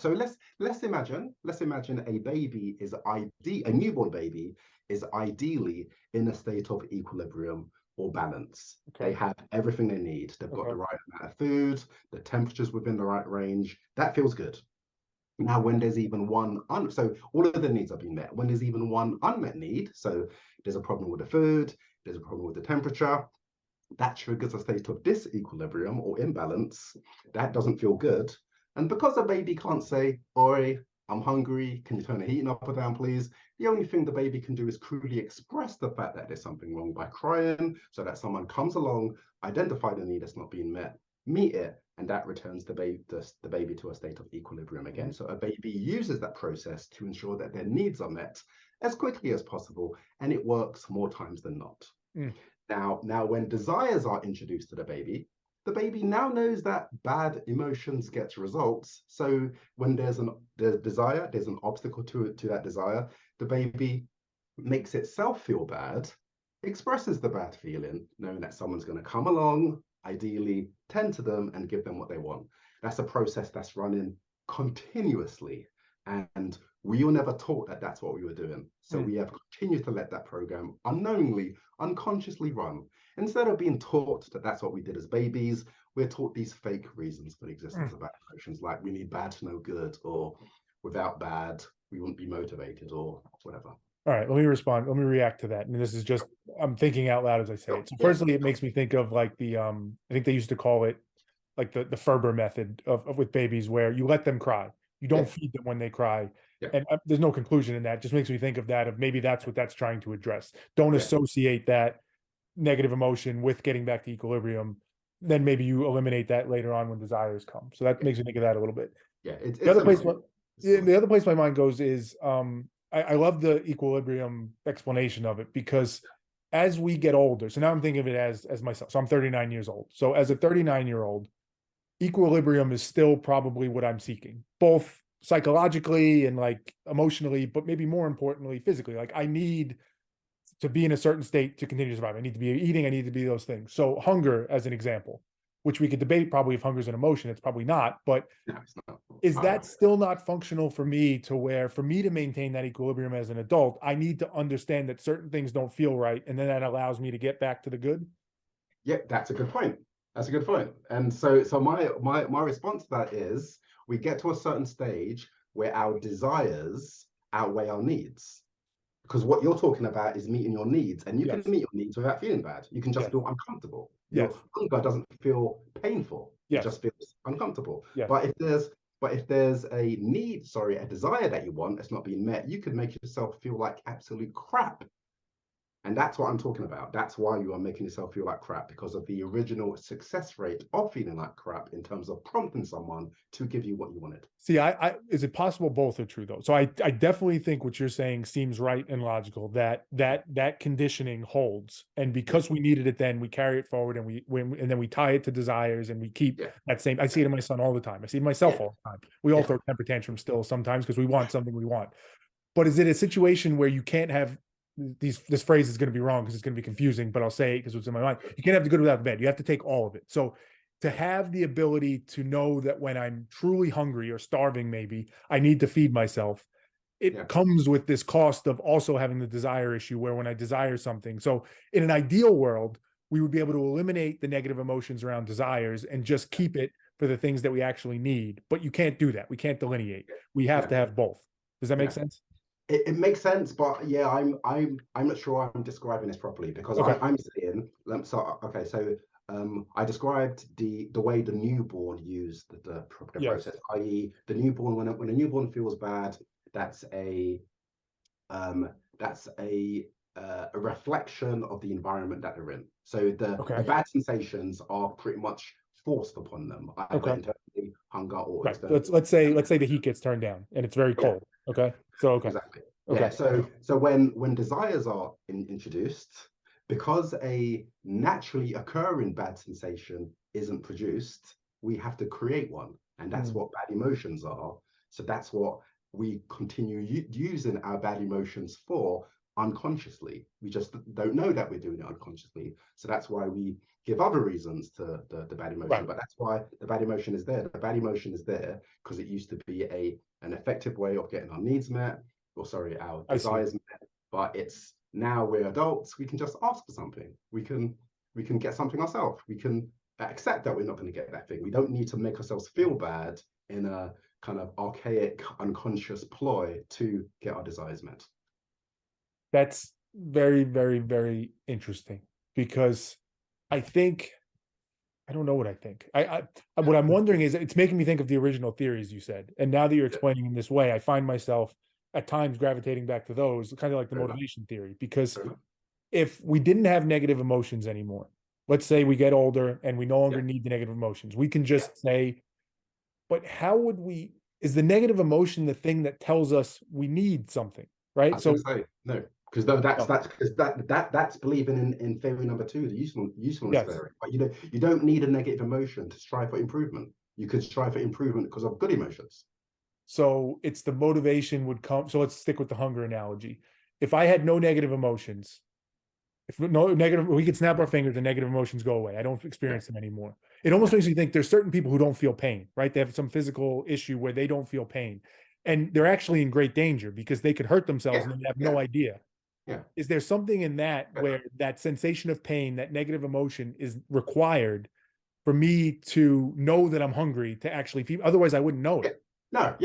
right. So let's imagine a newborn baby is ideally in a state of equilibrium or balance. They Okay. have everything they need. They've got Okay. the right amount of food, the temperature's within the right range. That feels good. Now, when there's even so all of the needs are being met. When there's even one unmet need, so there's a problem with the food, there's a problem with the temperature, that triggers a state of disequilibrium or imbalance. That doesn't feel good. And because a baby can't say, Oi, I'm hungry, can you turn the heating up or down, please? The only thing the baby can do is crudely express the fact that there's something wrong by crying, so that someone comes along, identify the need that's not being met, meet it, and that returns the baby to a state of equilibrium again. So a baby uses that process to ensure that their needs are met as quickly as possible, and it works more times than not. Mm. Now, when desires are introduced to the baby now knows that bad emotions get results. So when there's desire, there's an obstacle to that desire. The baby makes itself feel bad, expresses the bad feeling, knowing that someone's going to come along, ideally tend to them and give them what they want. That's a process that's running continuously. And we were never taught that that's what we were doing. So we have continued to let that program unknowingly, unconsciously run. Instead of being taught that that's what we did as babies, we're taught these fake reasons for the existence of bad emotions, like we need bad to know good, or without bad, we wouldn't be motivated, or whatever. All right, let me respond. Let me react to that. And this is just, I'm thinking out loud as I say it. So firstly, it makes me think of like the, I think they used to call it like the Ferber method of with babies, where you let them cry. You don't feed them when they cry. And there's no conclusion in that. It just makes me think of that, of maybe that's what that's trying to address. Don't associate that negative emotion with getting back to equilibrium. Then maybe you eliminate that later on when desires come. So that makes me think of that a little bit. The other place my mind goes is I love the equilibrium explanation of it, because as we get older, so now I'm thinking of it as myself. So I'm 39 years old. So as a 39-year-old, equilibrium is still probably what I'm seeking, both psychologically and like emotionally, but maybe more importantly, physically. Like I need to be in a certain state to continue to survive. I need to be eating. I need to be those things. So hunger, as an example, which we could debate probably if hunger is an emotion. It's probably not, but is that still not functional for me, to where for me to maintain that equilibrium as an adult, I need to understand that certain things don't feel right, and then that allows me to get back to the good? Yeah, that's a good point. That's a good point. And so my response to that is, we get to a certain stage where our desires outweigh our needs. Because what you're talking about is meeting your needs, and you can meet your needs without feeling bad. You can just feel uncomfortable. Your hunger doesn't feel painful. It just feels uncomfortable. But if there's a desire that you want that's not being met, you could make yourself feel like absolute crap. And that's what I'm talking about. That's why you are making yourself feel like crap, because of the original success rate of feeling like crap in terms of prompting someone to give you what you wanted. See, is it possible both are true though? So I definitely think what you're saying seems right and logical, that conditioning holds. And because we needed it then, we carry it forward, and then we tie it to desires, and we keep that same. I see it in my son all the time. I see it in myself all the time. We all throw temper tantrums still sometimes because we want something we want. But is it a situation where you can't have this phrase is going to be wrong because it's going to be confusing, but I'll say it because it's in my mind. You can't have the good without the bad. You have to take all of it. So to have the ability to know that when I'm truly hungry or starving, maybe I need to feed myself, it comes with this cost of also having the desire issue, where when I desire something. So in an ideal world, we would be able to eliminate the negative emotions around desires and just keep it for the things that we actually need. But you can't do that. We can't delineate. We have to have both. Does that make sense? It makes sense, but yeah, I'm not sure I'm describing this properly, because I'm saying, I described the way the newborn used the process, i.e. the newborn, when a newborn feels bad, that's a reflection of the environment that they're in. So the bad sensations are pretty much forced upon them, either internally, hunger, or externally. Let's say the heat gets turned down and it's very cold. Exactly. So when desires are introduced, because a naturally occurring bad sensation isn't produced, we have to create one, and that's what bad emotions are. So that's what we continue using our bad emotions for, unconsciously. We just don't know that we're doing it unconsciously. So that's why we give other reasons to the bad emotion. Right. But that's why the bad emotion is there. The bad emotion is there because it used to be an effective way of getting our needs met, or sorry, our I see. desires met. But it's now we're adults, we can just ask for something. We can get something ourselves. We can accept that we're not going to get that thing. We don't need to make ourselves feel bad in a kind of archaic, unconscious ploy to get our desires met. That's very, very, very interesting, because I think, I don't know what I think. What I'm wondering is, it's making me think of the original theories you said. And now that you're explaining in this way, I find myself at times gravitating back to those, kind of like the motivation theory. Because if we didn't have negative emotions anymore, let's say we get older and we no longer need the negative emotions, we can just say, but how would we, is the negative emotion the thing that tells us we need something, right? I was going to say no, because that's believing in theory number two, the usefulness theory. But you don't need a negative emotion to strive for improvement. You could strive for improvement because of good emotions. So it's the motivation would come. So let's stick with the hunger analogy. If I had no negative emotions, if no negative, we could snap our fingers and negative emotions go away. I don't experience them anymore. It almost makes me think there's certain people who don't feel pain, right? They have some physical issue where they don't feel pain, and they're actually in great danger because they could hurt themselves and they have no idea. Yeah. Is there something in that where that sensation of pain, that negative emotion, is required for me to know that I'm hungry to actually feed? Otherwise, I wouldn't know it. No,